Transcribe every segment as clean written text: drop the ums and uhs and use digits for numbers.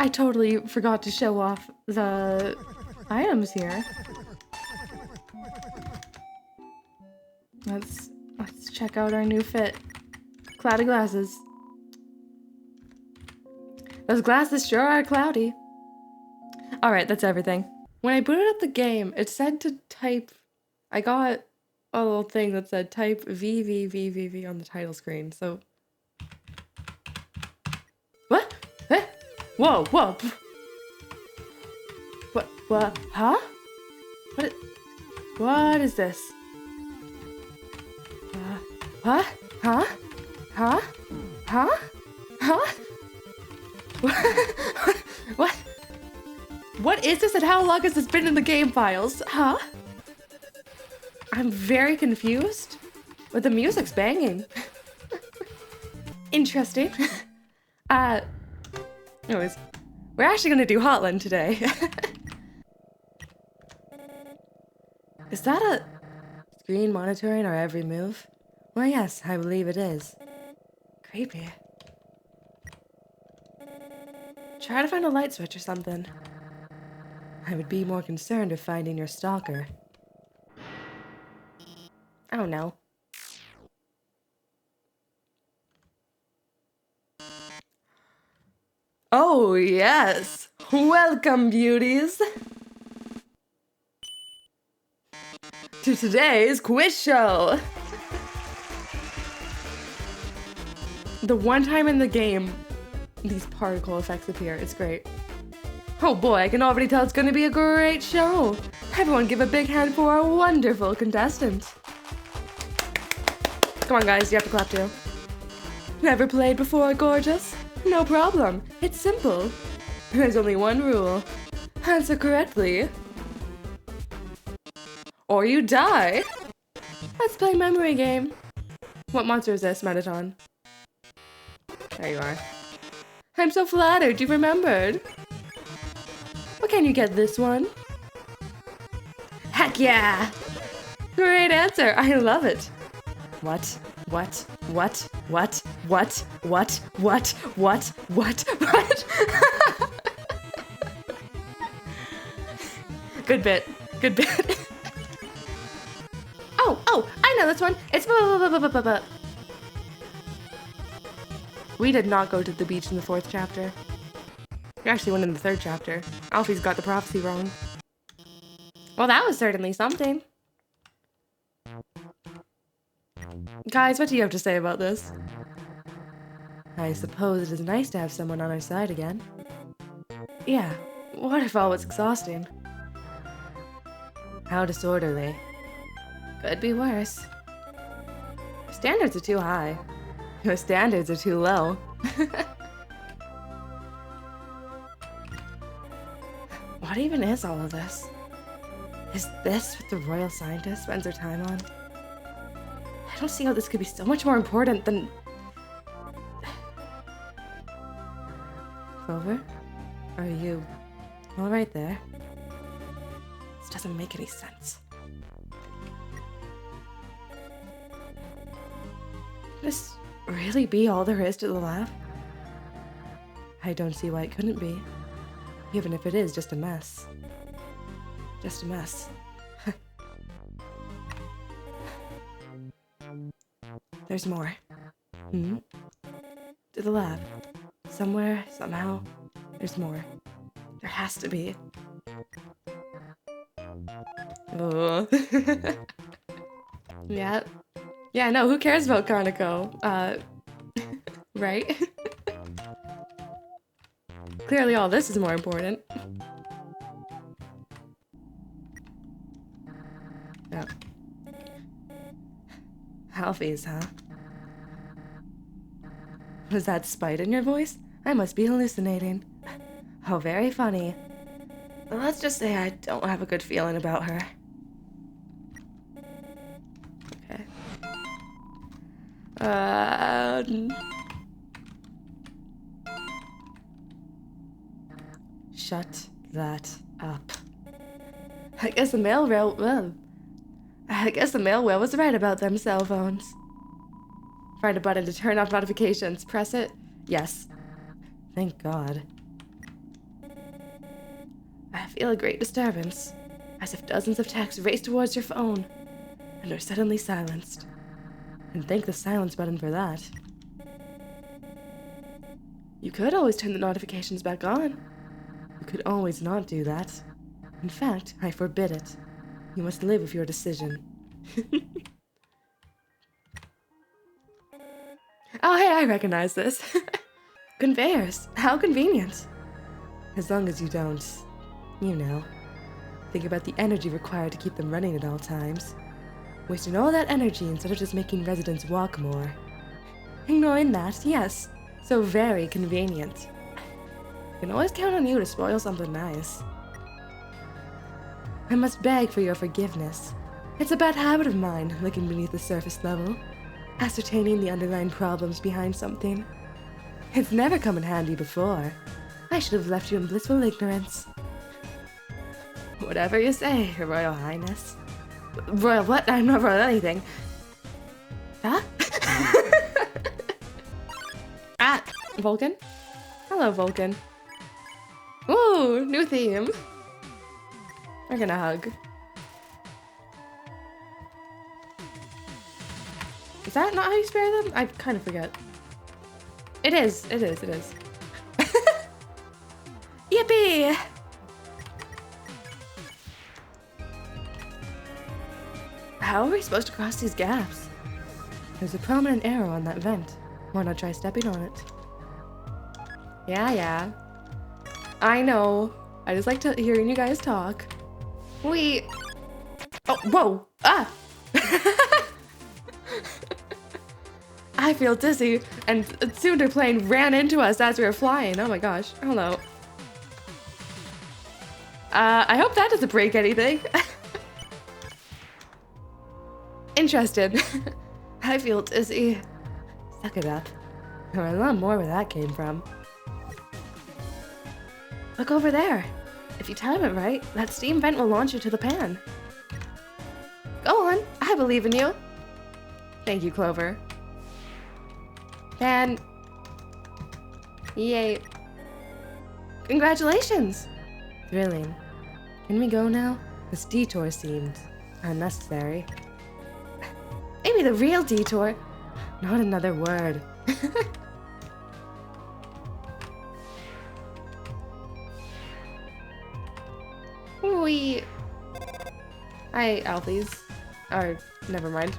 I totally forgot to show off the items here. Let's check out our new fit. Cloudy glasses. Those glasses sure are cloudy. Alright, that's everything. When I booted up the game, it said to type... I got a little thing that said type VVVVV on the title screen, so... What? Eh? Whoa, whoa! What? Huh? What is this? Huh? Huh? Huh? Huh? Huh? What? What is this and how long has this been in the game files? Huh? I'm very confused. But the music's banging. Interesting. Anyways, we're actually gonna do Hotland today. Is that a screen monitoring our every move? Well, yes, I believe it is. Creepy. Try to find a light switch or something. I would be more concerned with finding your stalker. Oh no. Oh yes! Welcome, beauties! To today's quiz show! The one time in the game these particle effects appear, it's great. Oh boy, I can already tell it's gonna be a great show! Everyone give a big hand for our wonderful contestant! Come on guys, you have to clap too. Never played before, gorgeous? No problem, it's simple. There's only one rule. Answer correctly, or you die! Let's play memory game. What monster is this, Metaton? There you are. I'm so flattered you remembered. Well, can you get this one? Heck yeah! Great answer, I love it. What? Good bit. Good bit. Oh, I know this one. It's We did not go to the beach in the 4th chapter. We actually went in the 3rd chapter. Alfie's got the prophecy wrong. Well, that was certainly something. Guys, what do you have to say about this? I suppose it is nice to have someone on our side again. Yeah, what if all was exhausting? How disorderly. Could be worse. Your standards are too high. Your standards are too low. What even is all of this? Is this what the royal scientist spends her time on? I don't see how this could be so much more important than... Clover? Are you all right there? This doesn't make any sense. Could this really be all there is to the lab? I don't see why it couldn't be. Even if it is just a mess. Just a mess. There's more. To the lab. Somewhere, somehow, there's more. There has to be. Oh. Yeah. Yeah, no, who cares about Kaneko? Right? Clearly all this is more important. Oh. Alfie's, huh? Was that spite in your voice? I must be hallucinating. Oh, very funny. But let's just say I don't have a good feeling about her. Okay. Shut that up. I guess the mail rail was right about them cell phones. Find a button to turn off notifications. Press it. Yes. Thank God. I feel a great disturbance, as if dozens of texts race towards your phone and are suddenly silenced. And thank the silence button for that. You could always turn the notifications back on. You could always not do that. In fact, I forbid it. You must live with your decision. Oh, hey, I recognize this. Conveyors. How convenient. As long as you don't, you know, think about the energy required to keep them running at all times. Wasting all that energy instead of just making residents walk more. Ignoring that, yes. So very convenient. I can always count on you to spoil something nice. I must beg for your forgiveness. It's a bad habit of mine, looking beneath the surface level, ascertaining the underlying problems behind something. It's never come in handy before. I should have left you in blissful ignorance. Whatever you say, Your Royal Highness. Royal what? I'm not royal anything. Huh? Ah, Vulcan? Hello, Vulcan. Ooh, new theme. We're gonna hug. Is that not how you spare them? I kind of forget. It is. Yippee! How are we supposed to cross these gaps? There's a prominent arrow on that vent. Why not try stepping on it? Yeah. I know. I just like hearing you guys talk. Oh, whoa! Ah! I feel dizzy, and a Tsundere plane ran into us as we were flying. Oh my gosh. Hello. I hope that doesn't break anything. Interested. I feel dizzy. Suck it up. There are a lot more where that came from. Look over there. If you time it right, that steam vent will launch you to the pan. Go on, I believe in you. Thank you, Clover. Pan. Yay. Congratulations. Thrilling. Can we go now? This detour seemed unnecessary. Maybe the real detour. Not another word. Hi, Alfies. Or, never mind.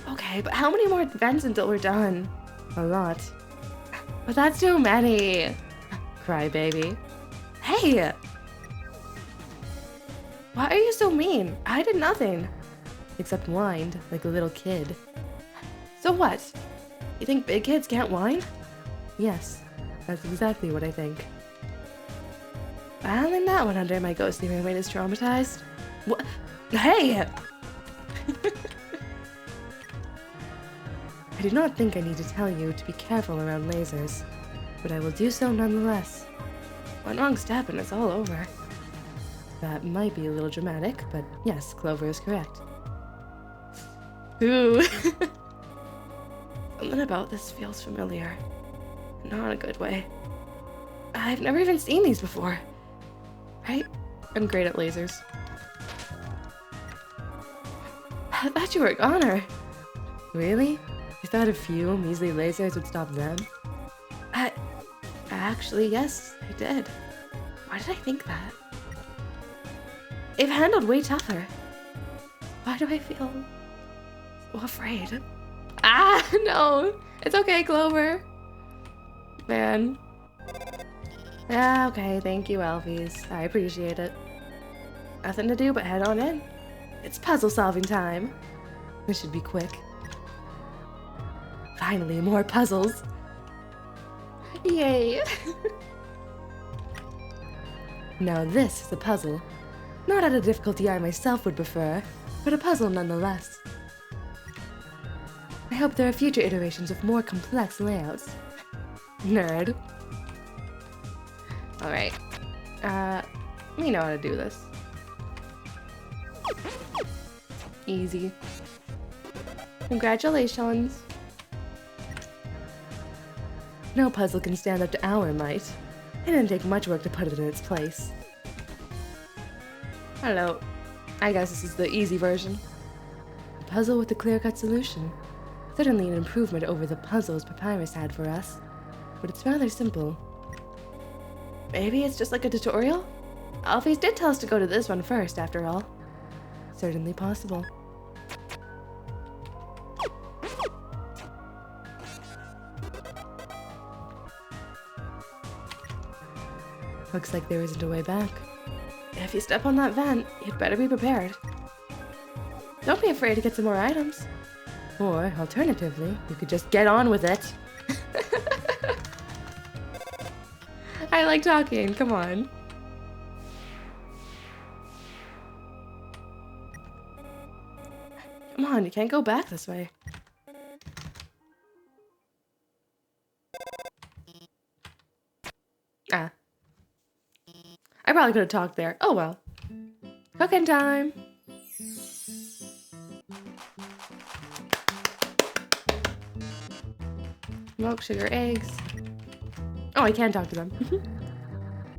Okay, but how many more vents until we're done? A lot. But that's too many. Crybaby. Hey! Why are you so mean? I did nothing. Except whined, like a little kid. So what? You think big kids can't whine? Yes, that's exactly what I think. Filing that one under my ghostly roommate is traumatized. What? Hey! I do not think I need to tell you to be careful around lasers, but I will do so nonetheless. One wrong step and it's all over. That might be a little dramatic, but yes, Clover is correct. Ooh. Something about this feels familiar. Not in a good way. I've never even seen these before. Right? I'm great at lasers. I thought you were a goner. Really? You thought a few measly lasers would stop them? Actually, yes, I did. Why did I think that? They've handled way tougher. Why do I feel so afraid? Ah, no! It's okay, Clover. Man. Yeah, okay, thank you, Alfies. I appreciate it. Nothing to do but head on in. It's puzzle solving time. This should be quick. Finally, more puzzles. Yay. Now this is a puzzle. Not at a difficulty I myself would prefer, but a puzzle nonetheless. I hope there are future iterations of more complex layouts. Nerd. Alright. We know how to do this. Easy. Congratulations. No puzzle can stand up to our might. It didn't take much work to put it in its place. Hello. I guess this is the easy version. A puzzle with a clear-cut solution. Certainly an improvement over the puzzles Papyrus had for us, but it's rather simple. Maybe it's just like a tutorial? Alphys did tell us to go to this one first, after all. Certainly possible. Looks like there isn't a way back. If you step on that vent, you'd better be prepared. Don't be afraid to get some more items. Or, alternatively, you could just get on with it. I like talking, come on. Come on, you can't go back this way. Ah. I probably could have talked there. Oh well. Cooking time! Milk, sugar, eggs. Oh, I can talk to them.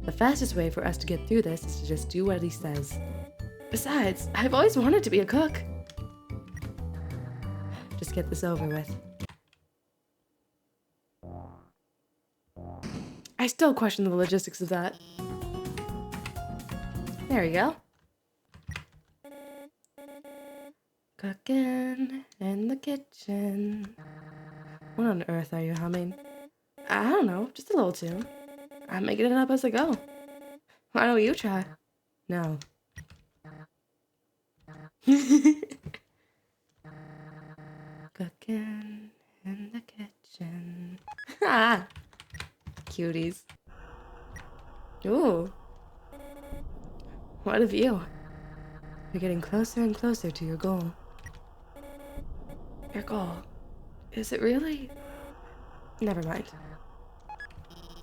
The fastest way for us to get through this is to just do what he says. Besides, I've always wanted to be a cook. Just get this over with. I still question the logistics of that. There you go. Cooking in the kitchen. What on earth are you humming? I don't know, just a little tune. I'm making it up as I go. Why don't you try? No. Cooking in the kitchen. Ah! Cuties. Ooh. What a view. You're getting closer and closer to your goal. Your goal? Is it really? Never mind.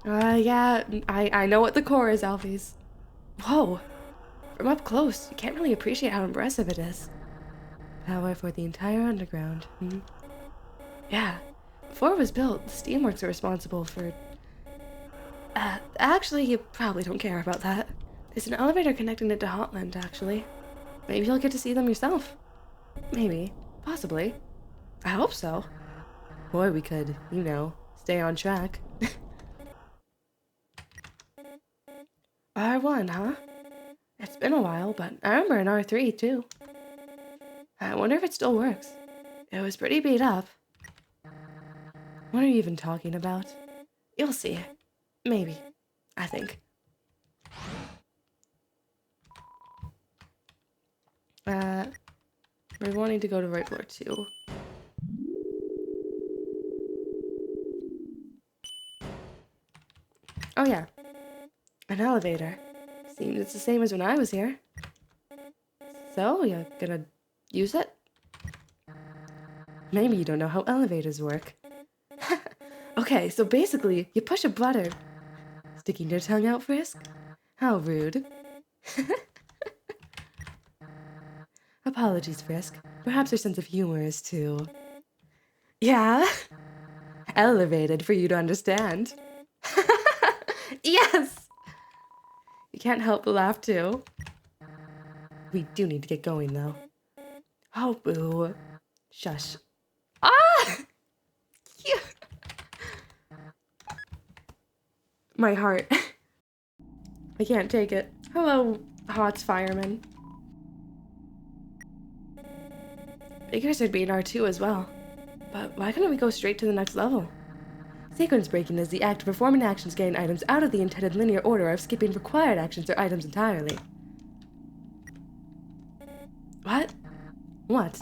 Yeah, I know what the core is, Alphys. Whoa. From up close, you can't really appreciate how impressive it is. Power for the entire underground, Yeah. Before it was built, the steamworks are responsible for... actually, you probably don't care about that. There's an elevator connecting it to Hotland, actually. Maybe you'll get to see them yourself. Maybe. Possibly. I hope so. Or we could, you know, stay on track. R1, huh? It's been a while, but I remember an R3, too. I wonder if it still works. It was pretty beat up. What are you even talking about? You'll see. Maybe. I think. We're wanting to go to right floor 2. Oh yeah. An elevator. Seems it's the same as when I was here. So, you gonna use it? Maybe you don't know how elevators work. Okay, so basically, you push a button. Sticking your tongue out, Frisk? How rude. Apologies, Frisk. Perhaps your sense of humor is too... Yeah? Elevated for you to understand. Yes! You can't help but laugh, too. We do need to get going, though. Oh, boo. Shush. Ah! My heart. I can't take it. Hello, Hot's fireman. Figures there'd be an R2 as well. But why couldn't we go straight to the next level? Sequence breaking is the act of performing actions getting items out of the intended linear order of skipping required actions or items entirely. What? What?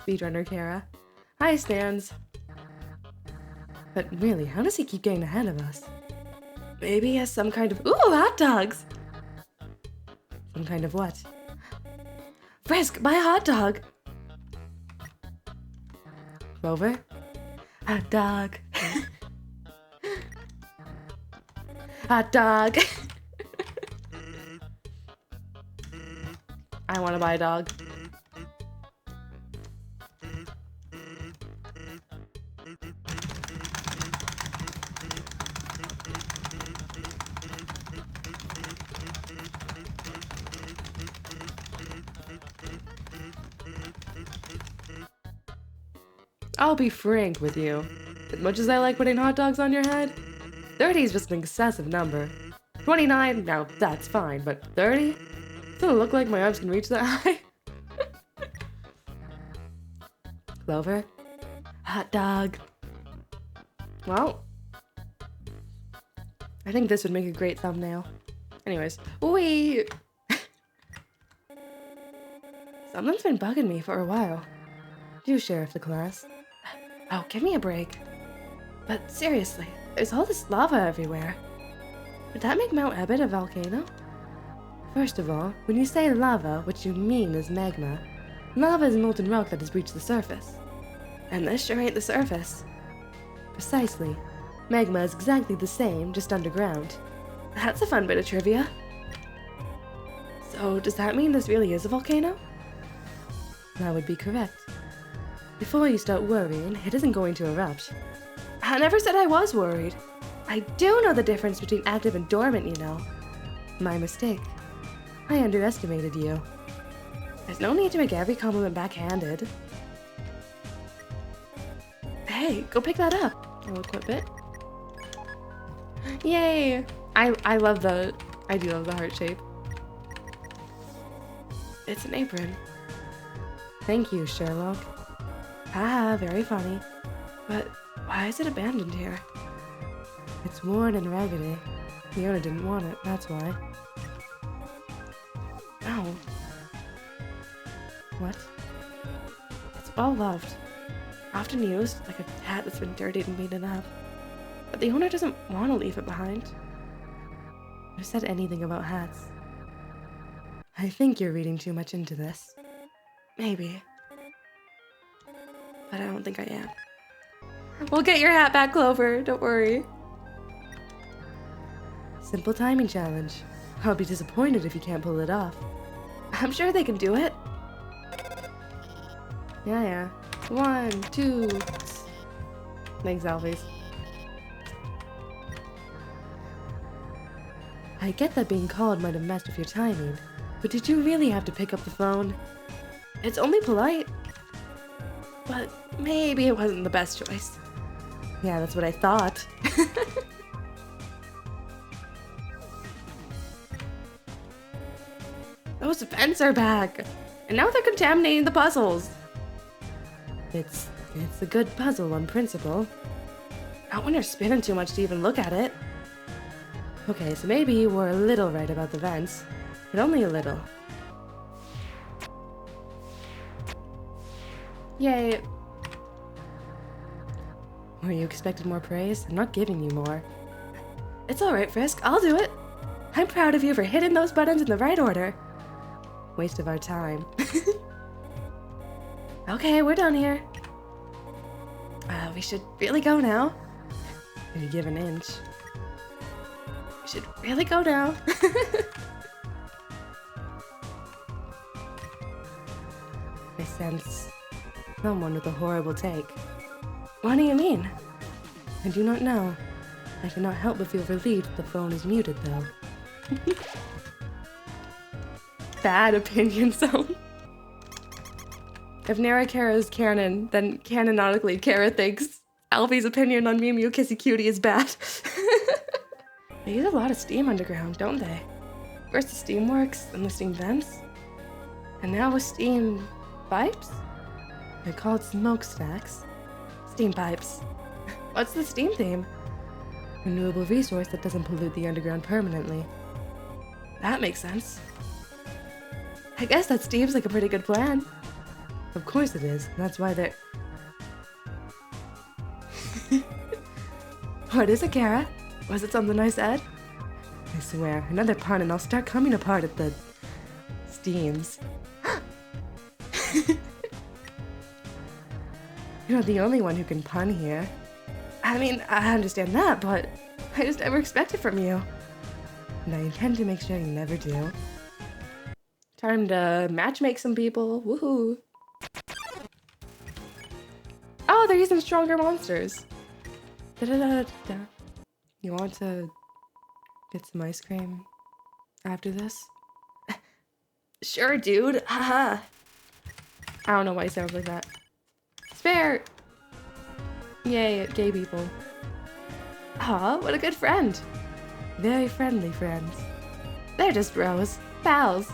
Speedrunner Kara. Hi, Stans. But really, how does he keep getting ahead of us? Maybe he has some kind of... Ooh, hot dogs! Some kind of what? Frisk, buy a hot dog! Clover? Hot dog. Hot dog. I want to buy a dog. I'll be frank with you. As much as I like putting hot dogs on your head, 30 is just an excessive number. 29, now that's fine, but 30? Doesn't look like my arms can reach that high. Clover? Hot dog. Well, I think this would make a great thumbnail. Anyways, wait! Something's been bugging me for a while. Do share of the class. Oh, give me a break. But seriously, there's all this lava everywhere. Would that make Mount Ebott a volcano? First of all, when you say lava, what you mean is magma. Lava is molten rock that has reached the surface. And this sure ain't the surface. Precisely. Magma is exactly the same, just underground. That's a fun bit of trivia. So, does that mean this really is a volcano? That would be correct. Before you start worrying, it isn't going to erupt. I never said I was worried. I do know the difference between active and dormant, you know. My mistake. I underestimated you. There's no need to make every compliment backhanded. Hey, go pick that up. I'll equip it. Yay! I do love the heart shape. It's an apron. Thank you, Sherlock. Haha, very funny. But why is it abandoned here? It's worn and raggedy. The owner didn't want it, that's why. Ow. What? It's well loved. Often used, like a hat that's been dirtied and beaten up. But the owner doesn't want to leave it behind. Who said anything about hats? I think you're reading too much into this. Maybe. But I don't think I am. We'll get your hat back, Clover. Don't worry. Simple timing challenge. I'll be disappointed if you can't pull it off. I'm sure they can do it. Yeah. 1, 2. Thanks, Alphys. I get that being called might have messed with your timing, but did you really have to pick up the phone? It's only polite. But maybe it wasn't the best choice. Yeah, that's what I thought. Those vents are back, and now they're contaminating the puzzles. It's a good puzzle on principle. Not when you're spinning too much to even look at it. Okay, so maybe you were a little right about the vents, but only a little. Yay. Were you expecting more praise? I'm not giving you more. It's alright, Frisk. I'll do it. I'm proud of you for hitting those buttons in the right order. Waste of our time. Okay, we're done here. We should really go now. If you give an inch. We should really go now. I sense someone with a horrible take. What do you mean? I do not know. I cannot help but feel relieved the phone is muted, though. Bad opinion zone. If Narakara is canon, then canonically Kara thinks Alphys' opinion on Mew Mew Kissy Cutie is bad. They use a lot of steam underground, don't they? First the steam works, then the steam vents. And now with steam pipes? They're called smokestacks. Steam pipes. What's the steam theme? Renewable resource that doesn't pollute the underground permanently. That makes sense. I guess that seems like a pretty good plan. Of course it is. That's why they're... What is it, Kara? Was it something I said? I swear, another pun and I'll start coming apart at the... steams. You're not the only one who can pun here. I mean, I understand that, but I just never expect it from you. And I intend to make sure you never do. Time to matchmake some people. Woohoo! Oh, they're using stronger monsters. Da-da-da-da-da. You want to get some ice cream after this? Sure, dude. Haha. I don't know why he sounds like that. Spare! Yay, gay people. Aw, what a good friend. Very friendly friends. They're just bros. Pals.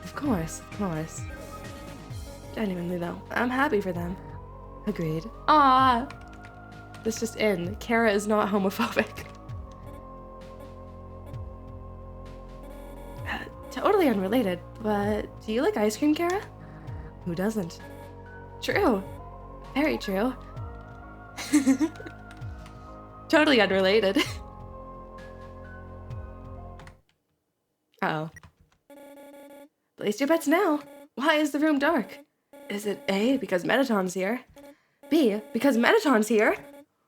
Of course, of course. Genuinely though, I'm happy for them. Agreed. Ah, this just in. Kara is not homophobic. Totally unrelated, but do you like ice cream, Kara? Who doesn't? True. Very true. Totally unrelated. Uh-oh. Place your bets now. Why is the room dark? Is it A, because Metaton's here? B, because Metaton's here?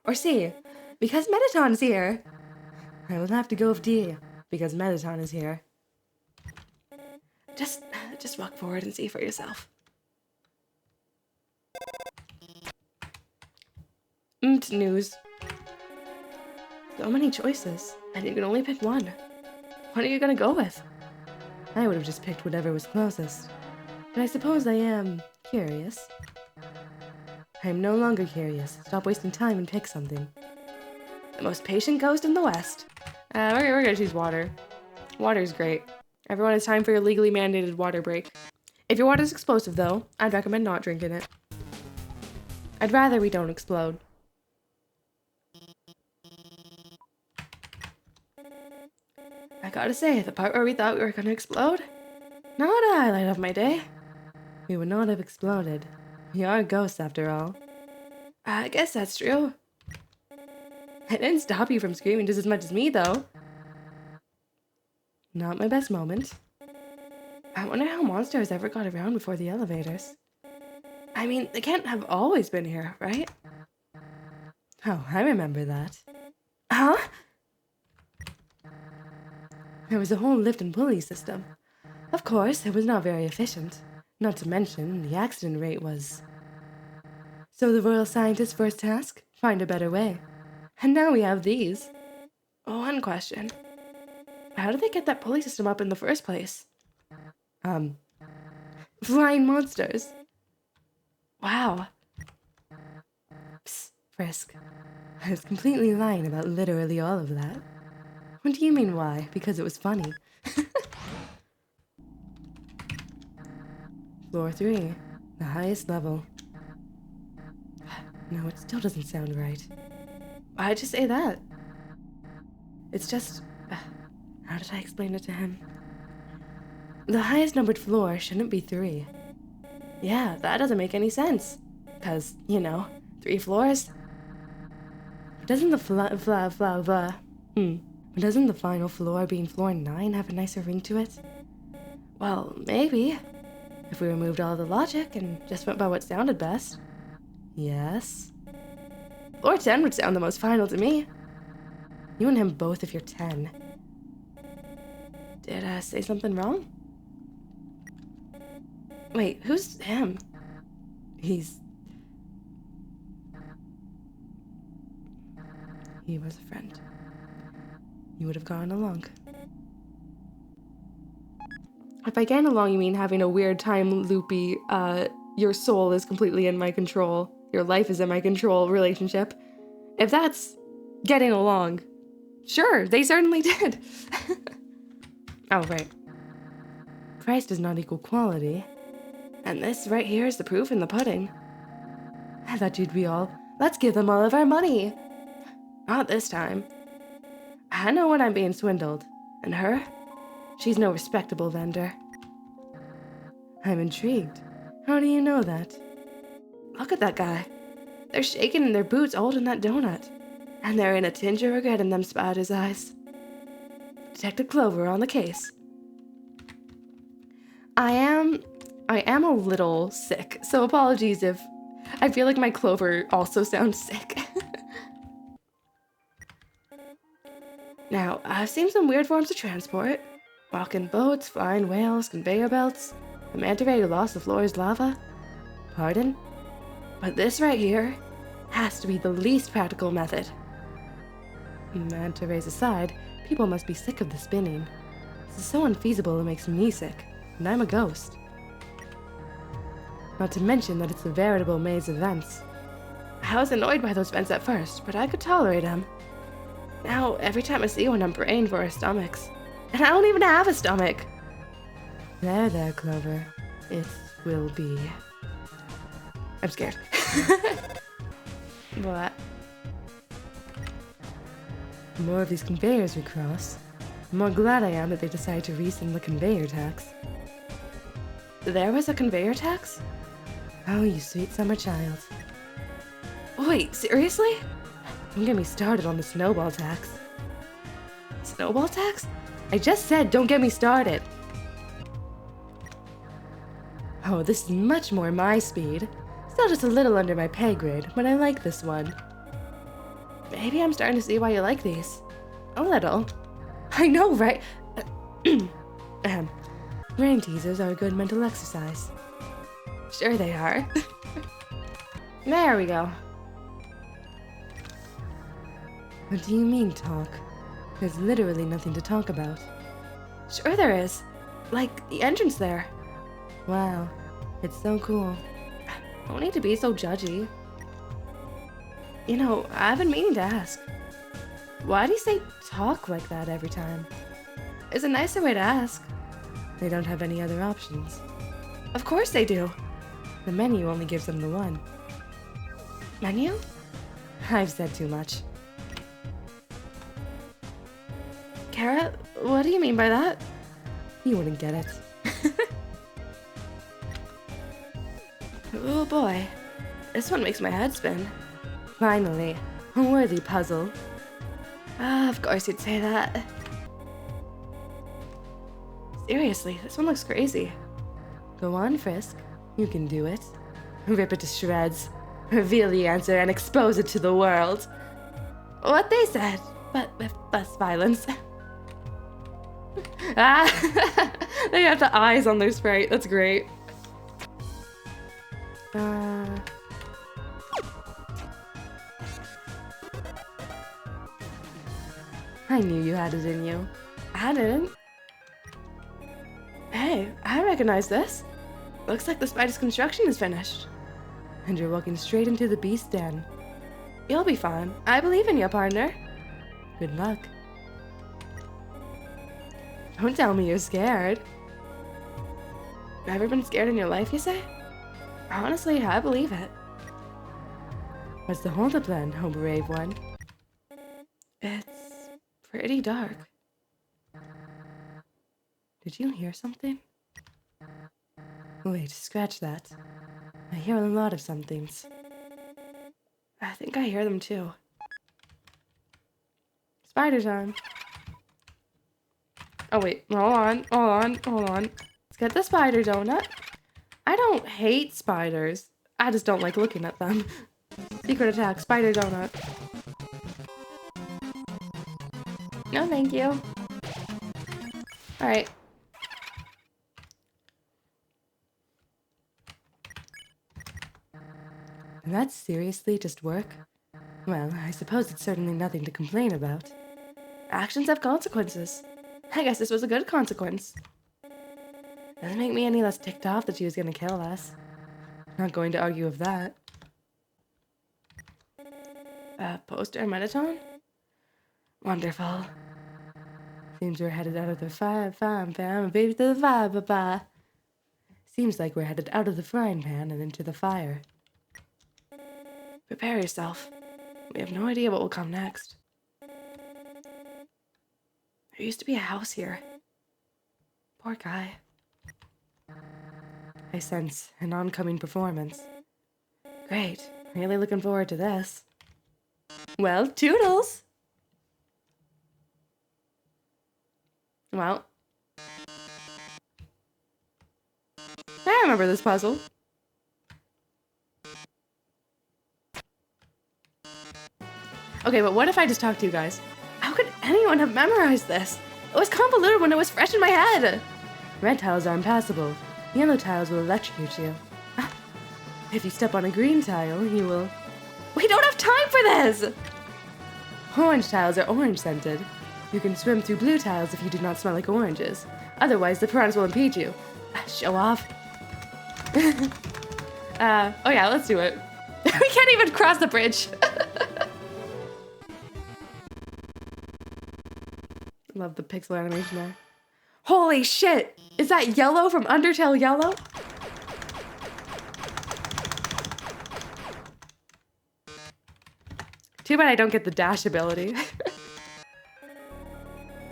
Or C, because Metaton's here? I will have to go with D, because Metaton is here. Just walk forward and see for yourself. News. So many choices, and you can only pick one. What are you gonna go with? I would have just picked whatever was closest. But I suppose I am curious. I am no longer curious. Stop wasting time and pick something. The most patient ghost in the West. We're gonna choose water. Water's great. Everyone, it's time for your legally mandated water break. If your water's explosive, though, I'd recommend not drinking it. I'd rather we don't explode. I gotta say, the part where we thought we were gonna explode? Not a highlight of my day. We would not have exploded. We are ghosts, after all. I guess that's true. I didn't stop you from screaming just as much as me, though. Not my best moment. I wonder how monsters ever got around before the elevators. I mean, they can't have always been here, right? Oh, I remember that. Huh? There was a whole lift and pulley system. Of course, it was not very efficient. Not to mention, the accident rate was... So the royal scientist's first task? Find a better way. And now we have these. One question. How did they get that pulley system up in the first place? Flying monsters. Wow. Psst, Frisk. I was completely lying about literally all of that. What do you mean why? Because it was funny. Floor 3. The highest level. No, it still doesn't sound right. Why'd you say that? It's just... how did I explain it to him? The highest numbered floor shouldn't be 3. Yeah, that doesn't make any sense. 'Cause, you know, 3 floors. Doesn't the doesn't the final floor being floor 9 have a nicer ring to it? Well, maybe. If we removed all the logic and just went by what sounded best. Yes. Floor 10 would sound the most final to me. You and him both if you're 10. Did I say something wrong? Wait, who's him? He was a friend. You would have gone along. If by getting along you mean having a weird time loopy, your soul is completely in my control, your life is in my control relationship, if that's getting along, sure, they certainly did. Oh, right. Price does not equal quality. And this right here is the proof in the pudding. I thought you'd be all, let's give them all of our money. Not this time. I know when I'm being swindled. And her? She's no respectable vendor. I'm intrigued. How do you know that? Look at that guy. They're shaking in their boots holding that donut. And there ain't a tinge of regret in them spider's eyes. Detective Clover on the case. I am a little sick, so apologies if I feel like my Clover also sounds sick. Now, I've seen some weird forms of transport. Walking boats, flying whales, conveyor belts, a manta ray who lost the floor's lava. Pardon? But this right here has to be the least practical method. Manta rays aside, people must be sick of the spinning. This is so unfeasible it makes me sick, and I'm a ghost. Not to mention that it's a veritable maze of vents. I was annoyed by those vents at first, but I could tolerate them. Now, every time I see one, I'm praying for our stomachs. And I don't even have a stomach. There, Clover. It will be. I'm scared. What? The more of these conveyors we cross, the more glad I am that they decided to rescind the conveyor tax. There was a conveyor tax? Oh, you sweet summer child. Wait, seriously? Don't get me started on the snowball tax. Snowball tax? I just said don't get me started. Oh, this is much more my speed. Still just a little under my pay grade, but I like this one. Maybe I'm starting to see why you like these. A little. I know, right? Brain teasers are a good mental exercise. Sure they are. There we go. What do you mean, talk? There's literally nothing to talk about. Sure there is. Like, the entrance there. Wow, it's so cool. Don't need to be so judgy. You know, I've been meaning to ask. Why do you say talk like that every time? It's a nicer way to ask. They don't have any other options. Of course they do. The menu only gives them the one. Menu? I've said too much. Kara, what do you mean by that? You wouldn't get it. Oh boy, this one makes my head spin. Finally, a worthy puzzle. Ah, of course you'd say that. Seriously, this one looks crazy. Go on, Frisk. You can do it. Rip it to shreds. Reveal the answer and expose it to the world. What they said, but with less violence. Ah, they have the eyes on their sprite. That's great. I knew you had it in you. I didn't. Hey, I recognize this. Looks like the spider's construction is finished. And you're walking straight into the beast's den. You'll be fine. I believe in you, partner. Good luck. Don't tell me you're scared. Ever been scared in your life, you say? Honestly, I believe it. What's the hold-up then, oh brave one? It's pretty dark. Did you hear something? Wait, scratch that. I hear a lot of somethings. I think I hear them too. Spider time. Oh wait, hold on. Let's get the spider donut. I don't hate spiders. I just don't like looking at them. Secret attack, spider donut. No, thank you. Alright. And that's seriously just work? Well, I suppose it's certainly nothing to complain about. Actions have consequences. I guess this was a good consequence. Doesn't make me any less ticked off that she was gonna kill us. Not going to argue with that. Poster Metaton? Wonderful. Seems we're headed out of the frying pan, baby to the fire, papa. Seems like we're headed out of the frying pan and into the fire. Prepare yourself. We have no idea what will come next. There used to be a house here. Poor guy. I sense an oncoming performance. Great. Really looking forward to this. Well, toodles! Well. I remember this puzzle. Okay, but what if I just talk to you guys? How could anyone have memorized this? It was convoluted when it was fresh in my head! Red tiles are impassable. Yellow tiles will electrocute you. If you step on a green tile, you will... We don't have time for this! Orange tiles are orange-scented. You can swim through blue tiles if you do not smell like oranges. Otherwise, the piranhas will impede you. Show off. Oh yeah, let's do it. We can't even cross the bridge. Love the pixel animation there. Holy shit! Is that Yellow from Undertale Yellow? Too bad I don't get the dash ability.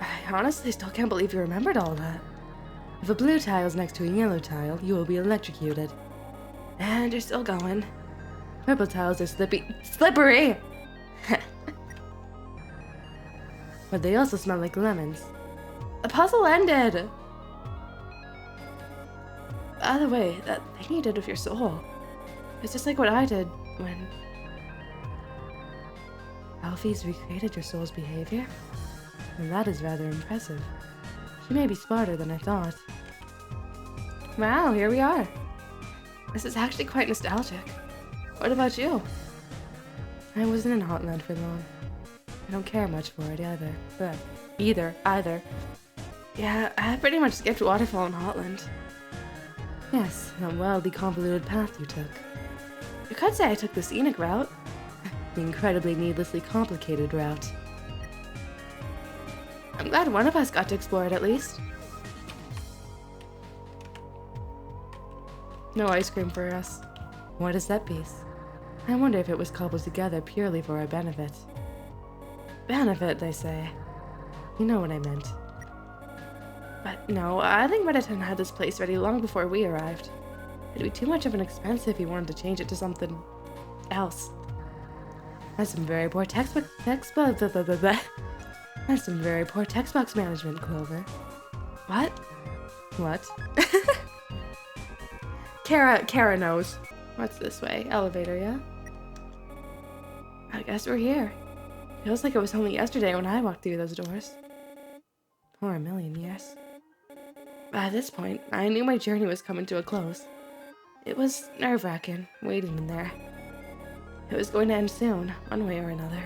I honestly still can't believe you remembered all that. If a blue tile is next to a yellow tile, you will be electrocuted. And you're still going. Purple tiles are slippery! But they also smell like lemons. The puzzle ended! By the way, that thing you did with your soul, it's just like what I did when... Alfie's recreated your soul's behavior? And that is rather impressive. She may be smarter than I thought. Wow, here we are. This is actually quite nostalgic. What about you? I wasn't in Hotland for long. I don't care much for it either. Either. Yeah, I pretty much skipped Waterfall in Hotland. Yes, that wildly convoluted path you took. You could say I took the scenic route. The incredibly needlessly complicated route. I'm glad one of us got to explore it at least. No ice cream for us. What is that piece? I wonder if it was cobbled together purely for our benefit. Benefit, they say. You know what I meant. But no, I think Mediton had this place ready long before we arrived. It'd be too much of an expense if he wanted to change it to something else. That's some very poor textbook That's some very poor textbox management, Clover. What? What? Kara knows. What's this way? Elevator, yeah? I guess we're here. Feels like it was only yesterday when I walked through those doors. Or a million years. By this point, I knew my journey was coming to a close. It was nerve-wracking, waiting in there. It was going to end soon, one way or another.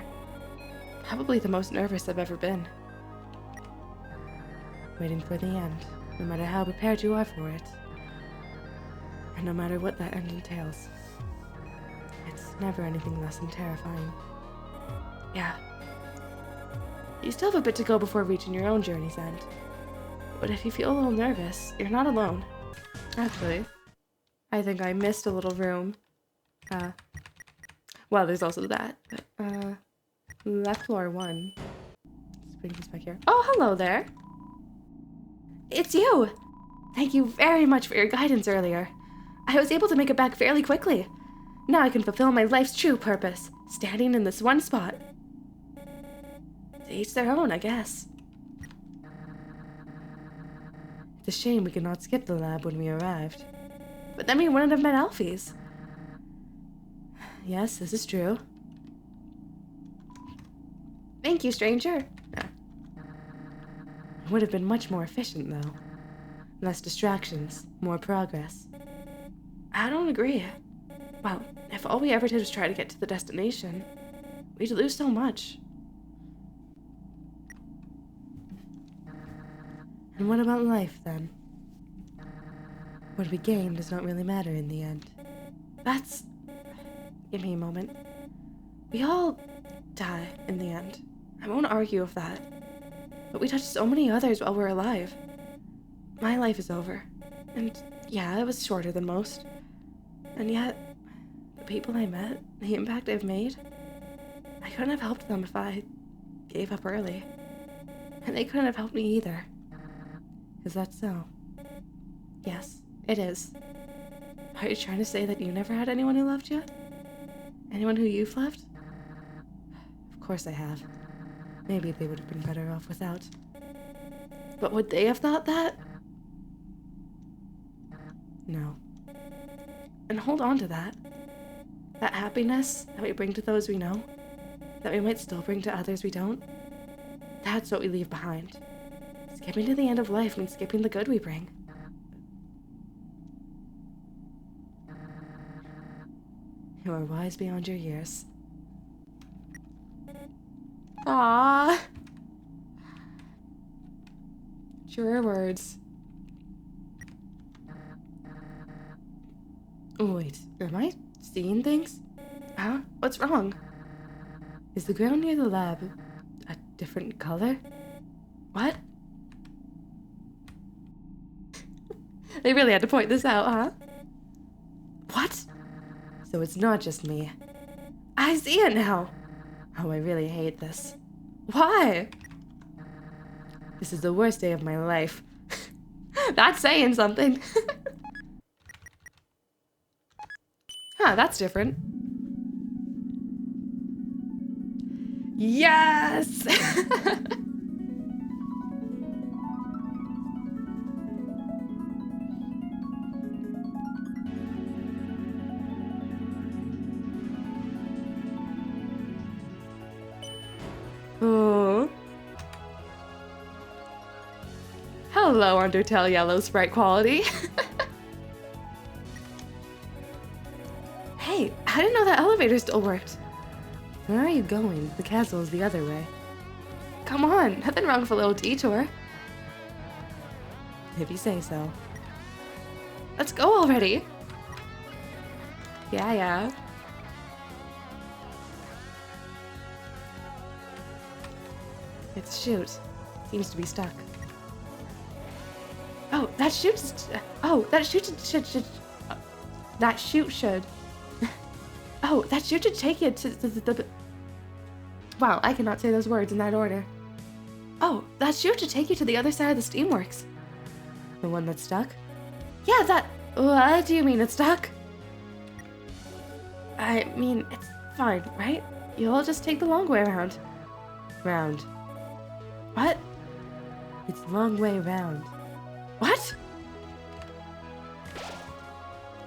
Probably the most nervous I've ever been. Waiting for the end, no matter how prepared you are for it. And no matter what that end entails. It's never anything less than terrifying. Yeah. You still have a bit to go before reaching your own journey's end. But if you feel a little nervous, you're not alone. Actually, I think I missed a little room. Well, there's also that. But, left floor 1. Let's bring this back here. Oh, hello there. It's you. Thank you very much for your guidance earlier. I was able to make it back fairly quickly. Now I can fulfill my life's true purpose, standing in this one spot. To each their own, I guess. It's a shame we could not skip the lab when we arrived. But then we wouldn't have met Alfie's. Yes, this is true. Thank you, stranger. It would have been much more efficient, though. Less distractions, more progress. I don't agree. Well, if all we ever did was try to get to the destination, we'd lose so much. And what about life, then? What we gain does not really matter in the end. That's... Give me a moment. We all die in the end. I won't argue with that. But we touch so many others while we're alive. My life is over. And yeah, it was shorter than most. And yet, the people I met, the impact I've made, I couldn't have helped them if I gave up early. And they couldn't have helped me either. Is that so? Yes, it is. Are you trying to say that you never had anyone who loved you? Anyone who you've loved? Of course I have. Maybe they would have been better off without. But would they have thought that? No. And hold on to that. That happiness that we bring to those we know, that we might still bring to others we don't, that's what we leave behind. Skipping to the end of life means skipping the good we bring. You are wise beyond your years. Ah. Truer words. Oh, wait, am I seeing things? Huh? What's wrong? Is the ground near the lab a different color? What? They really had to point this out, huh? What? So it's not just me. I see it now. Oh, I really hate this. Why? This is the worst day of my life. That's saying something. Huh, that's different. Yes! Oh. Hello, Undertale Yellow sprite quality. Hey, I didn't know that elevator still worked. Where are you going? The castle is the other way. Come on, nothing wrong with a little detour. If you say so. Let's go already. Yeah. Its chute seems to be stuck. Oh, that chute should. Oh, that chute should take you to the. Wow, I cannot say those words in that order. Oh, that chute should take you to the other side of the steamworks. The one that's stuck? Yeah, that. What do you mean it's stuck? I mean, it's fine, right? You'll just take the long way around. Round. What? It's the long way round. What?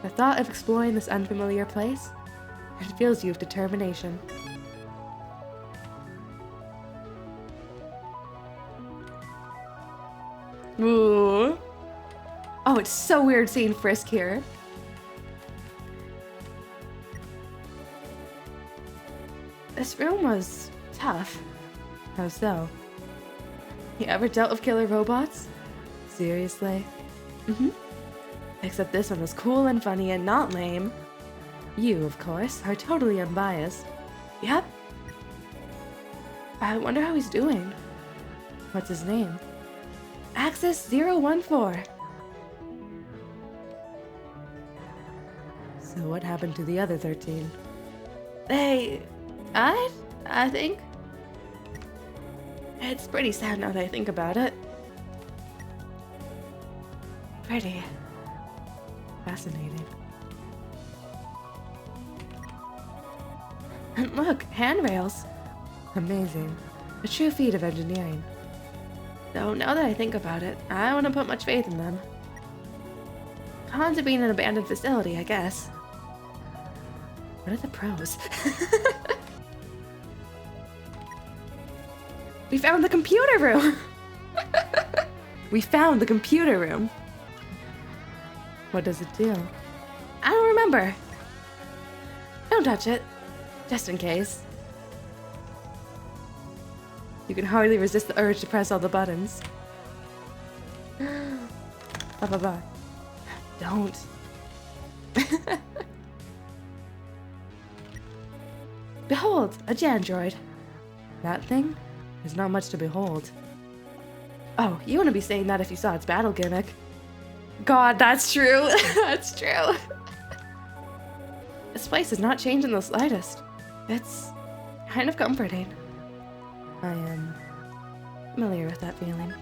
The thought of exploring this unfamiliar place, it fills you with determination. Ooh. Oh, it's so weird seeing Frisk here. This room was tough. How so? You ever dealt with killer robots? Seriously? Mm-hmm. Except this one was cool and funny and not lame. You, of course, are totally unbiased. Yep. I wonder how he's doing. What's his name? Axis014. So what happened to the other 13? I think. It's pretty sad now that I think about it. Pretty. Fascinating. And look, handrails. Amazing. A true feat of engineering. Though now that I think about it, I wouldn't put much faith in them. Cons of being an abandoned facility, I guess. What are the pros? We found the computer room! We found the computer room. What does it do? I don't remember. Don't touch it. Just in case. You can hardly resist the urge to press all the buttons. Blah. Don't. Behold, a Jandroid. That thing? There's not much to behold. Oh, you wouldn't be saying that if you saw its battle gimmick. God, that's true. That's true. This place has not changed in the slightest. It's kind of comforting. I am familiar with that feeling.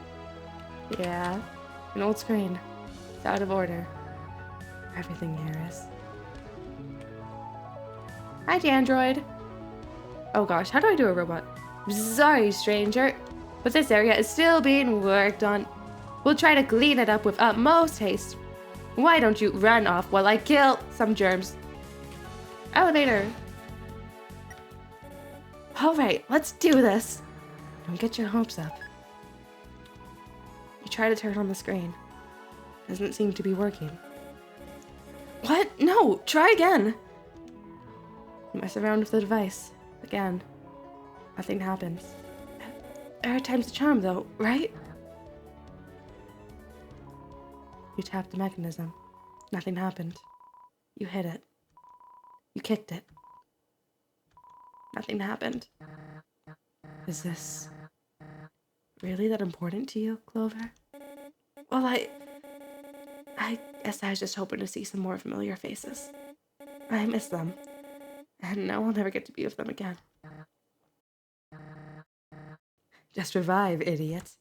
Yeah, an old screen. It's out of order. Everything here is. Hi, Jandroid. Oh gosh, how do I do a robot? Sorry, stranger, but this area is still being worked on. We'll try to clean it up with utmost haste. Why don't you run off while I kill some germs? Elevator. Alright, let's do this. Don't get your hopes up. You try to turn on the screen. Doesn't seem to be working. What? No, try again. You mess around with the device. Again. Nothing happens. There are times to charm though, right? You tapped the mechanism. Nothing happened. You hit it. You kicked it. Nothing happened. Is this really that important to you, Clover? Well, I guess I was just hoping to see some more familiar faces. I miss them. And now I'll never get to be with them again. Just revive, idiots.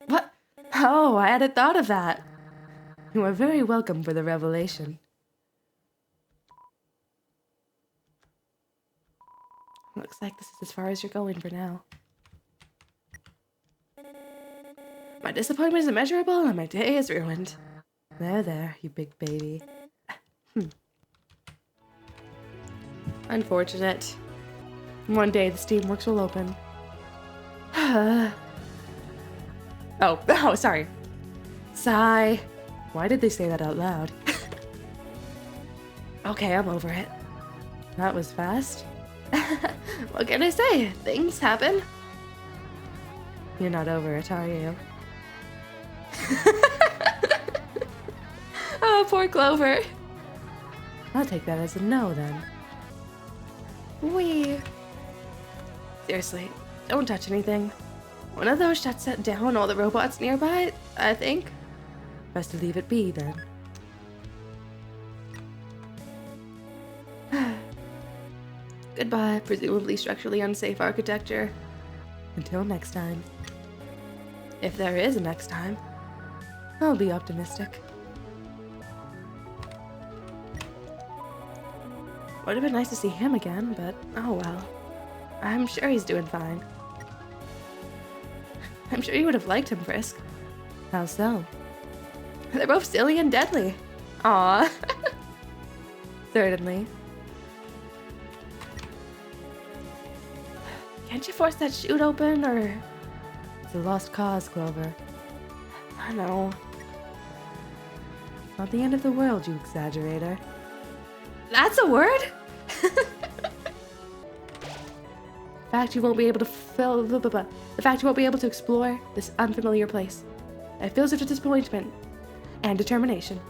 What? Oh, I hadn't thought of that. You are very welcome for the revelation. Looks like this is as far as you're going for now. My disappointment is immeasurable and my day is ruined. There, you big baby. Unfortunate. One day the Steamworks will open. oh, sorry. Sigh. Why did they say that out loud? Okay, I'm over it. That was fast. What can I say? Things happen. You're not over it, are you? Oh, poor Clover. I'll take that as a no, then. Wee. Seriously, don't touch anything. One of those shuts down all the robots nearby, I think. Best to leave it be, then. Goodbye, presumably structurally unsafe architecture. Until next time. If there is a next time, I'll be optimistic. Would have been nice to see him again, but oh well. I'm sure he's doing fine. I'm sure you would have liked him, Frisk. How so? They're both silly and deadly. Aww. Certainly. Can't you force that chute open, or... It's a lost cause, Clover. I know. It's not the end of the world, you exaggerator. That's a word? The fact you won't be able to explore this unfamiliar place. It fills it with disappointment and determination.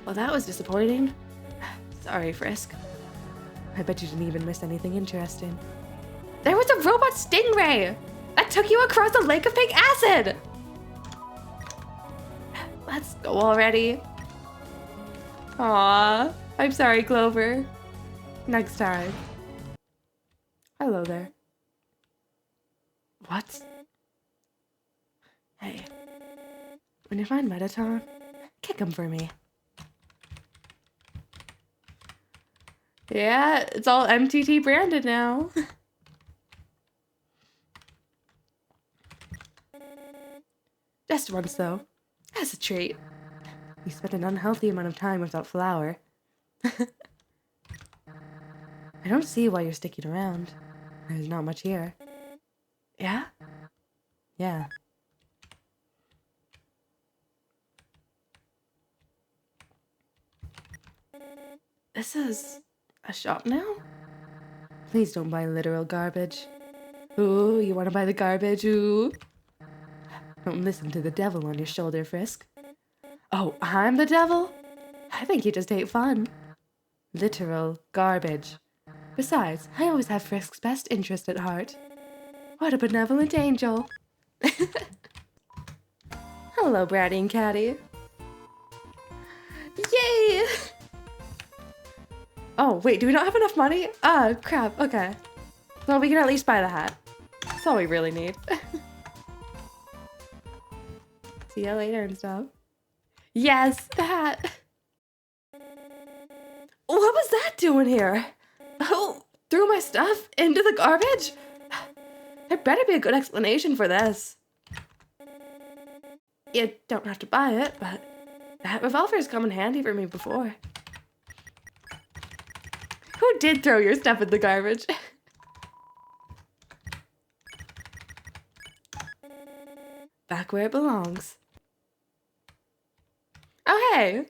Well, that was disappointing. Sorry, Frisk. I bet you didn't even miss anything interesting. There was a robot stingray that took you across a lake of pink acid! Let's go already. Aww. I'm sorry, Clover. Next time. Hello there. What? Hey. When you find Mettaton, kick him for me. Yeah, it's all MTT branded now. Just once, though. As a treat. We spent an unhealthy amount of time without Flower. I don't see why you're sticking around. There's not much here. Yeah? Yeah. This is a shop now? Please don't buy literal garbage. Ooh, you want to buy the garbage? Ooh. Don't listen to the devil on your shoulder, Frisk. Oh, I'm the devil? I think you just hate fun. Literal garbage. Besides, I always have Frisk's best interest at heart. What a benevolent angel. Hello, Bratty and Catty. Yay! Oh, wait, do we not have enough money? Ah, crap, okay. Well, we can at least buy the hat. That's all we really need. See ya later and stuff. Yes, the hat. What was that doing here? Oh, threw my stuff into the garbage? There better be a good explanation for this. You don't have to buy it, but that revolver's come in handy for me before. Who did throw your stuff in the garbage? Back where it belongs. Oh, hey!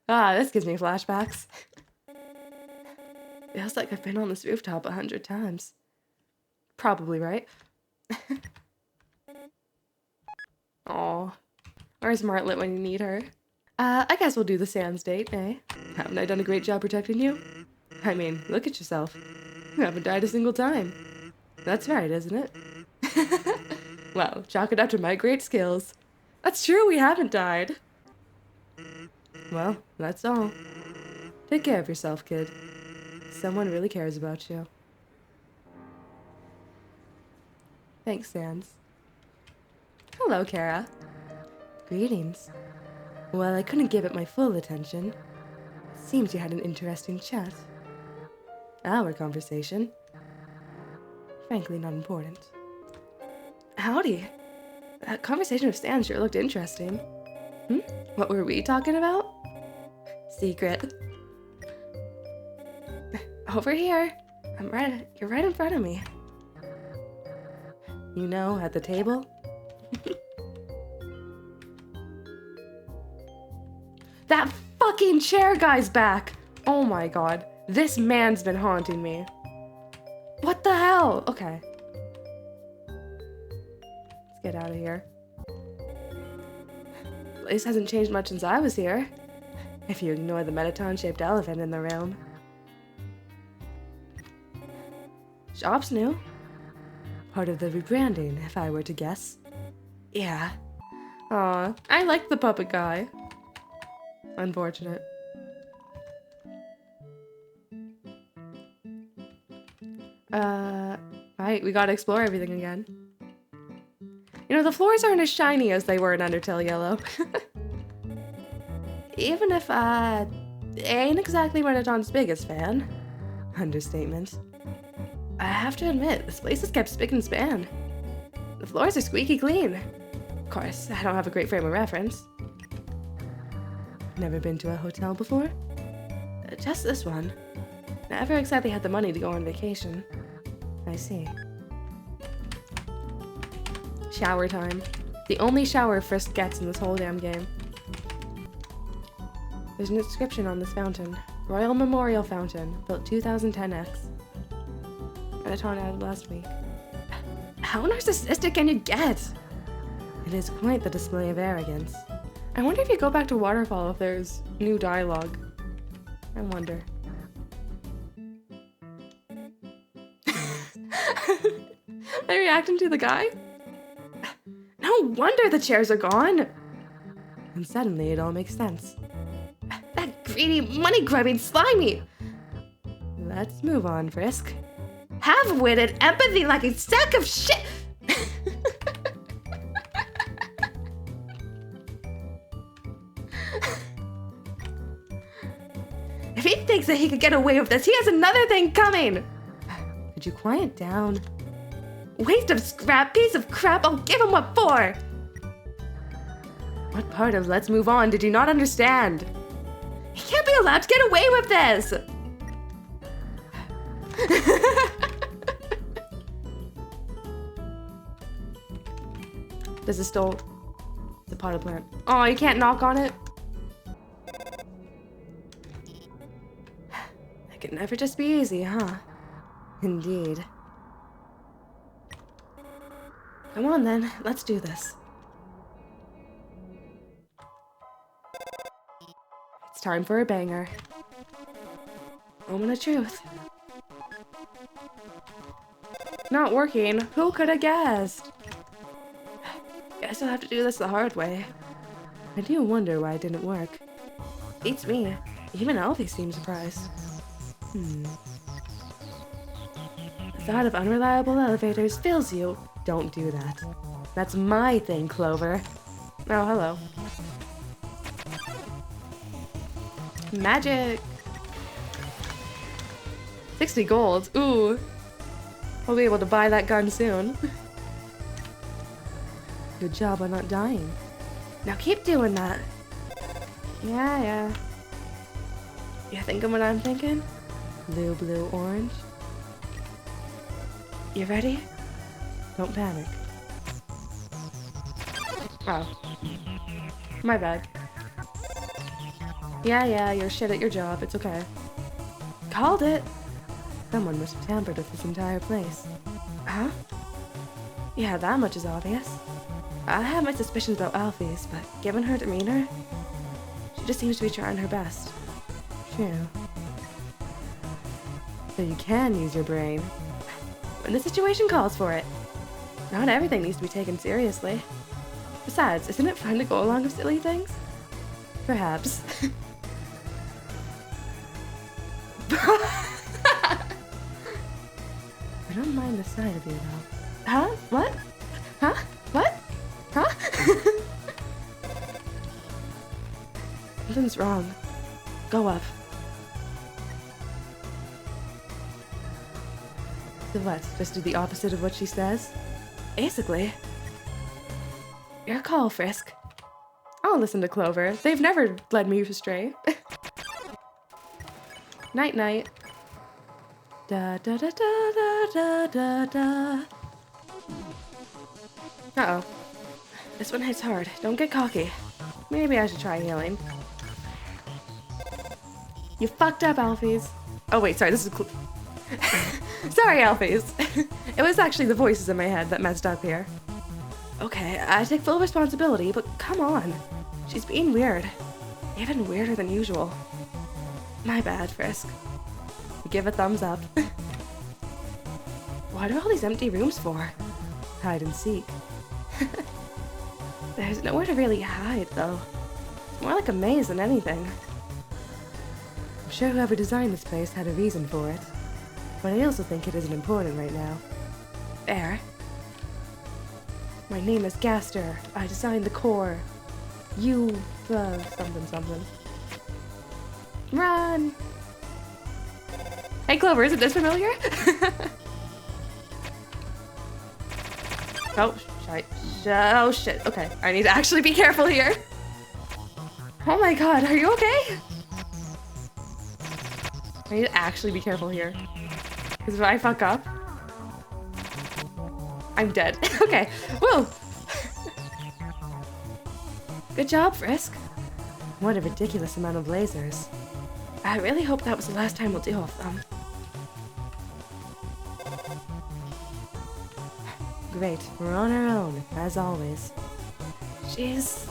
Ah, this gives me flashbacks. Feels like I've been on this rooftop 100 times. Probably, right? Aw. Where's Martlet when you need her? I guess we'll do the Sans date, eh? Haven't I done a great job protecting you? I mean, look at yourself. You haven't died a single time. That's right, isn't it? Well, chalk it up to my great skills. That's true, we haven't died. Well, that's all. Take care of yourself, kid. Someone really cares about you. Thanks, Sans. Hello, Kara. Greetings. Well, I couldn't give it my full attention. Seems you had an interesting chat. Our conversation. Frankly, not important. Howdy. That conversation with Stan sure looked interesting. What were we talking about? Secret. Over here. You're right in front of me. You know, at the table? That fucking chair guy's back! Oh my god. This man's been haunting me. What the hell? Okay. Let's get out of here. Place hasn't changed much since I was here. If you ignore the Mettaton-shaped elephant in the room. Shop's new. Part of the rebranding, if I were to guess. Yeah. Aw, I like the puppet guy. Unfortunate. Right, we gotta explore everything again. You know, the floors aren't as shiny as they were in Undertale Yellow. Even if I ain't exactly Mettaton's biggest fan. Understatement. I have to admit, this place is kept spick and span. The floors are squeaky clean. Of course, I don't have a great frame of reference. Never been to a hotel before? Just this one. Never exactly had the money to go on vacation. I see. Shower time. The only shower Frisk gets in this whole damn game. There's an inscription on this fountain. Royal Memorial Fountain, built 2010X. Mettaton added last week. How narcissistic can you get? It is quite the display of arrogance. I wonder if you go back to Waterfall if there's new dialogue. I wonder. They reacting to the guy? No wonder the chairs are gone! And suddenly it all makes sense. That greedy, money-grubbing, slimy! Let's move on, Frisk. Half-witted, empathy-lacking sack of shit! If he thinks that he could get away with this, he has another thing coming! Could you quiet down? Waste of scrap, piece of crap, I'll give him what for! What part of let's move on did you not understand? He can't be allowed to get away with this! This is still the potted plant. Oh, you can't knock on it? It can never just be easy, huh? Indeed. Come on then, let's do this. It's time for a banger. Moment of truth. Not working. Who could have guessed? Guess I'll have to do this the hard way. I do wonder why it didn't work. Beats me. Even Alfie seems surprised. The thought of unreliable elevators fills you. Don't do that. That's my thing, Clover. Oh, hello. Magic! 60 gold. Ooh. I'll be able to buy that gun soon. Good job on not dying. Now keep doing that. Yeah. You thinking what I'm thinking? Blue, blue, orange. You ready? Don't panic. Oh. My bad. Yeah, you're shit at your job. It's okay. Called it! Someone must have tampered with this entire place. Huh? Yeah, that much is obvious. I have my suspicions about Alfie's, but given her demeanor, just seems to be trying her best. True. So you can use your brain when the situation calls for it. Not everything needs to be taken seriously. Besides, isn't it fun to go along with silly things? Perhaps. I don't mind the sight of you, though. Huh? What? Huh? What? Huh? Something's wrong. Go up. So what? Just do the opposite of what she says? Basically. Your call, Frisk. I'll listen to Clover. They've never led me astray. Night-night. Da-da-da-da-da-da-da-da. Uh-oh. This one hits hard. Don't get cocky. Maybe I should try healing. You fucked up, Alphys. Oh wait, sorry, this is sorry, Alphys. It was actually the voices in my head that messed up here. Okay, I take full responsibility, but come on. She's being weird. Even weirder than usual. My bad, Frisk. Give a thumbs up. What are all these empty rooms for? Hide and seek. There's nowhere to really hide, though. It's more like a maze than anything. I'm sure whoever designed this place had a reason for it, but I also think it isn't important right now. Fair. My name is Gaster. I designed the core. You, something something. Run! Hey Clover, isn't this familiar? Oh, shit. Oh shit. Okay, I need to actually be careful here. Oh my god, are you okay? I need to actually be careful here. Because if I fuck up, I'm dead. Okay, whoa! Good job, Frisk. What a ridiculous amount of lasers. I really hope that was the last time we'll deal with them. Great, we're on our own, as always. Jeez.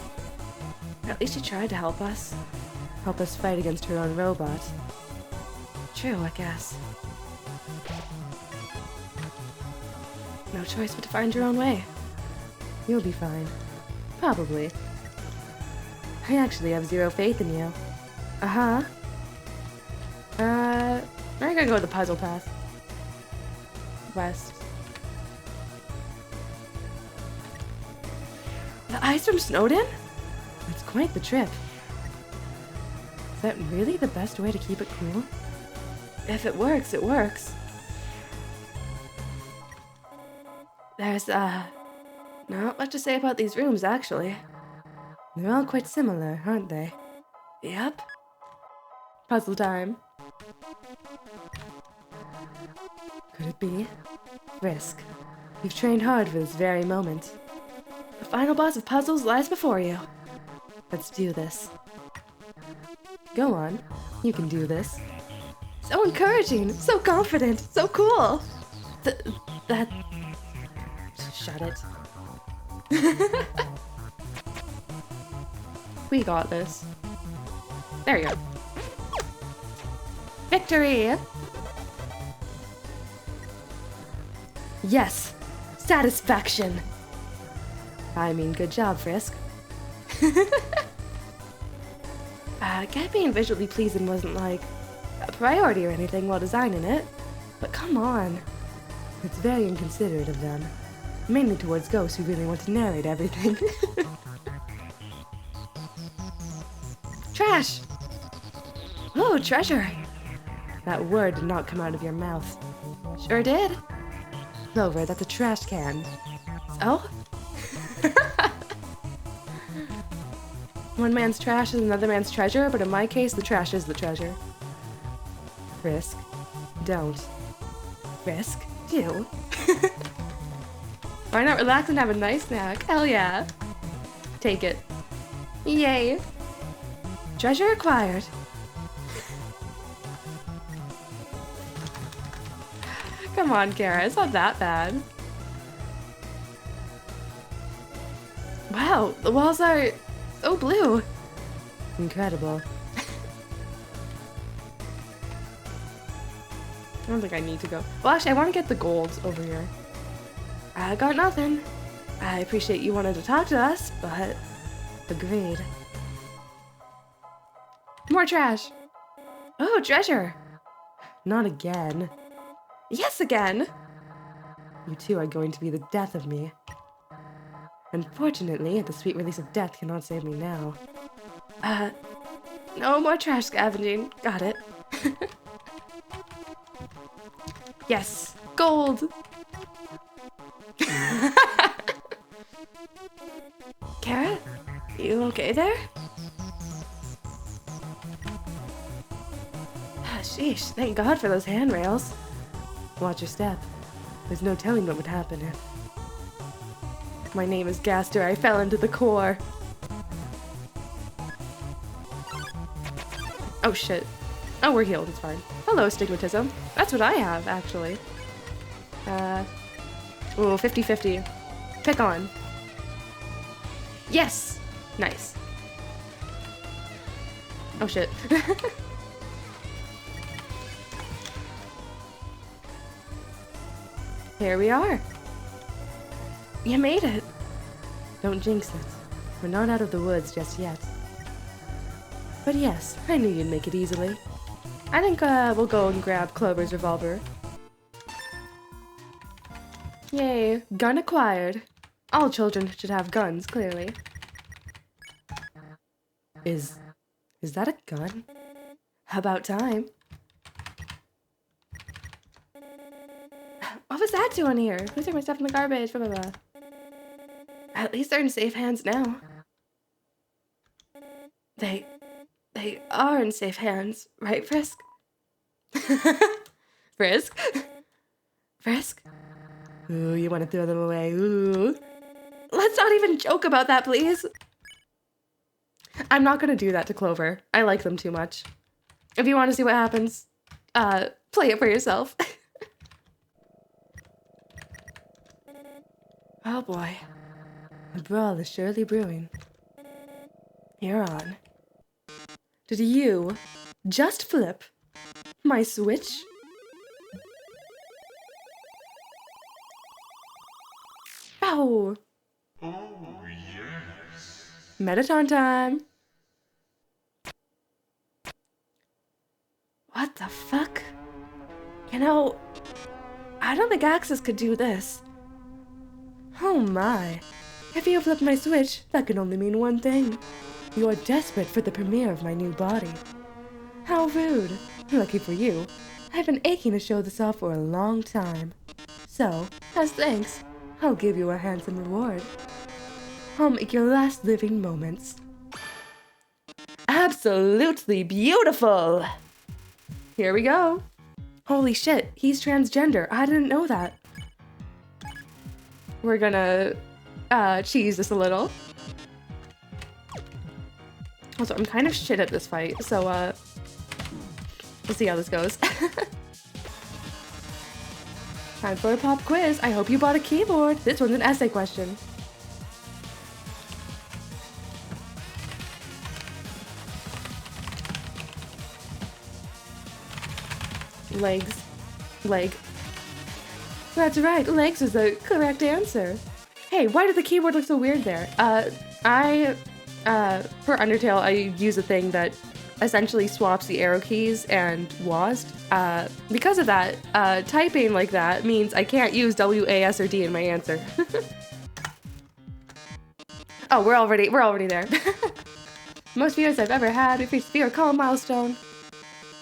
At least she tried to help us. Help us fight against her own robot. True, I guess. No choice but to find your own way. You'll be fine. Probably. I actually have zero faith in you. Uh-huh. I'm gonna go with the puzzle path. West. The ice from Snowden? That's quite the trip. Is that really the best way to keep it cool? If it works, it works. There's, not much to say about these rooms, actually. They're all quite similar, aren't they? Yep. Puzzle time. Could it be? Risk. You've trained hard for this very moment. The final boss of puzzles lies before you. Let's do this. Go on. You can do this. So encouraging, so confident, so cool. That... Shut it. We got this. There you go. Victory! Yes! Satisfaction! I mean, good job, Frisk. Get being visually pleasing wasn't like a priority or anything while designing it, but come on. It's very inconsiderate of them. Mainly towards ghosts who really want to narrate everything. Trash! Oh, treasure! That word did not come out of your mouth. Sure did. Clover, that's a trash can. Oh? One man's trash is another man's treasure, but in my case, the trash is the treasure. Frisk. Don't. Frisk. Do. Why not relax and have a nice snack? Hell yeah. Take it. Yay. Treasure acquired. Come on, Kara, it's not that bad. Wow, the walls are so blue. Incredible. I don't think I need to go. Well, actually, I want to get the golds over here. I got nothing. I appreciate you wanted to talk to us, but agreed. More trash. Oh, treasure. Not again. Yes, again. You two are going to be the death of me. Unfortunately, the sweet release of death cannot save me now. No more trash scavenging. Got it. Yes, gold. Carrot, you okay there? Sheesh, thank God for those handrails. Watch your step. There's no telling what would happen if... My name is Gaster. I fell into the core. Oh shit. Oh, we're healed. It's fine. Hello, astigmatism. That's what I have, actually. Ooh, 50-50. Pick on. Yes! Nice. Oh shit. Here we are. You made it. Don't jinx it. We're not out of the woods just yet. But yes, I knew you'd make it easily. I think we'll go and grab Clover's revolver. Yay, gun acquired. All children should have guns, clearly. Is that a gun? About time. What was that doing here? Who threw my stuff in the garbage? Blah, blah, blah. At least they're in safe hands now. They are in safe hands, right, Frisk? Frisk? Frisk? Ooh, you want to throw them away. Ooh. Let's not even joke about that, please. I'm not gonna do that to Clover. I like them too much. If you want to see what happens, play it for yourself. Oh boy. A brawl is surely brewing. You're on. Did you just flip my switch? Ow! Oh, yes. Metaton time. What the fuck? You know, I don't think Axis could do this. Oh my. If you flip my switch, that can only mean one thing. You are desperate for the premiere of my new body. How rude. Lucky for you, I've been aching to show this off for a long time. So, as thanks, I'll give you a handsome reward. I'll make your last living moments. Absolutely beautiful! Here we go. Holy shit, he's transgender. I didn't know that. We're gonna cheese this a little. Also, I'm kind of shit at this fight, so we'll see how this goes. Time for a pop quiz. I hope you bought a keyboard. This one's an essay question. Legs. Leg. That's right, legs is the correct answer. Hey, why did the keyboard look so weird there? For Undertale, I use a thing that essentially swaps the arrow keys and WASD. Because of that, typing like that means I can't use W, A, S, or D in my answer. Oh, we're already there. Most viewers I've ever had, we've reached the viewer call milestone.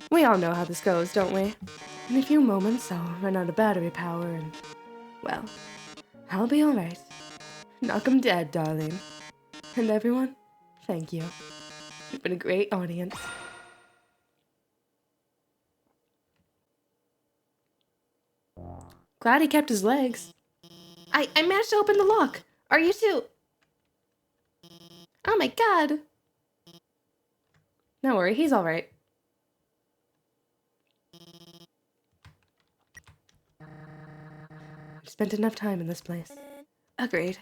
We all know how this goes, don't we? In a few moments, I'll run out of battery power and, well, I'll be alright. Knock 'em dead, darling. And everyone, thank you. You've been a great audience. Glad he kept his legs. I managed to open the lock. Are you two? Oh my god. Don't worry, he's alright. I've spent enough time in this place. Agreed.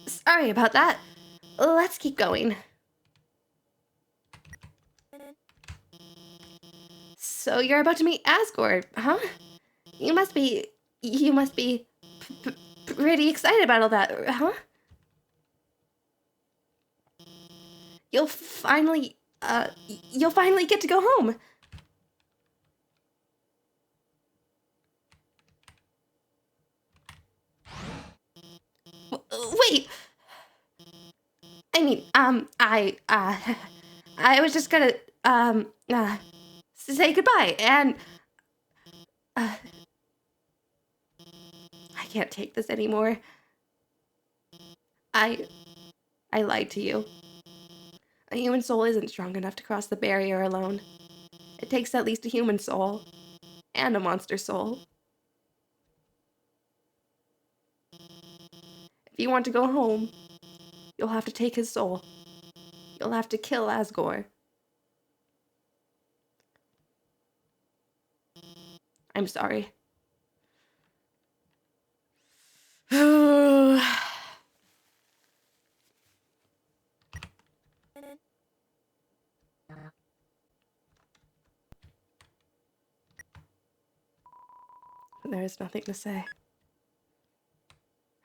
Sorry about that. Let's keep going. So you're about to meet Asgore, huh? You must be pretty excited about all that, huh? You'll finally get to go home. Wait. I mean, I was just gonna, say goodbye, and, I can't take this anymore. I lied to you. A human soul isn't strong enough to cross the barrier alone. It takes at least a human soul. And a monster soul. If you want to go home, you'll have to take his soul. You'll have to kill Asgore. I'm sorry. There is nothing to say.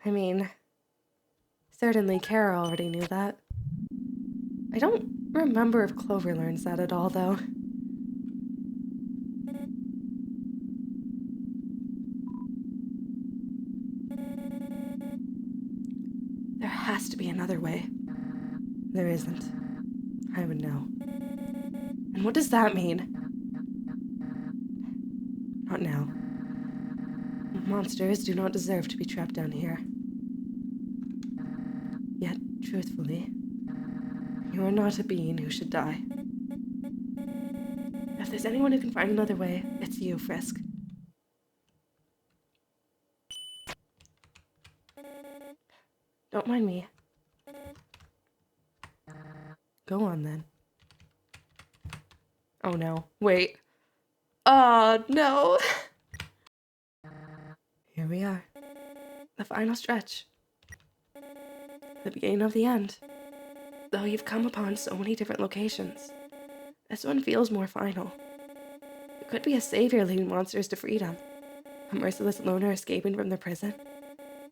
I mean, certainly Kara already knew that. I don't remember if Clover learns that at all, though. There has to be another way. There isn't. I would know. And what does that mean? Not now. Monsters do not deserve to be trapped down here. Yet, truthfully, you are not a being who should die. If there's anyone who can find another way, it's you, Frisk. Don't mind me. Go on, then. Oh, no. Wait. No. Here we are. The final stretch. The beginning of the end. Though you've come upon so many different locations, this one feels more final. It could be a savior leading monsters to freedom, a merciless loner escaping from their prison,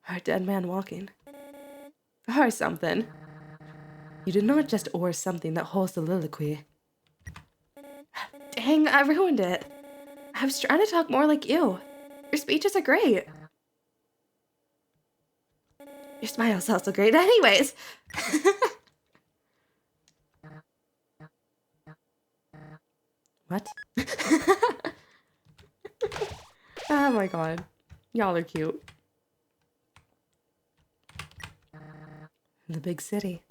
or a dead man walking. Or something. You did not just or something that whole soliloquy. Dang, I ruined it. I was trying to talk more like you. Your speeches are great. Your smile's also great anyways. What? Oh my god. Y'all are cute. The big city.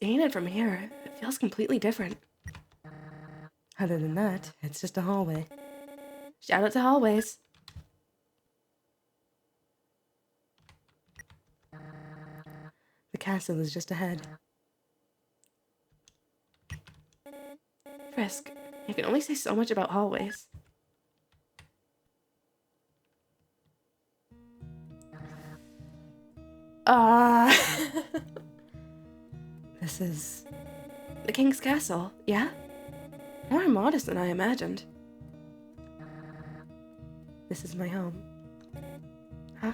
Seeing it from here, it feels completely different. Other than that, it's just a hallway. Shout out to hallways. The castle is just ahead. Frisk, you can only say so much about hallways. This is the king's castle, yeah? More modest than I imagined. This is my home. Huh?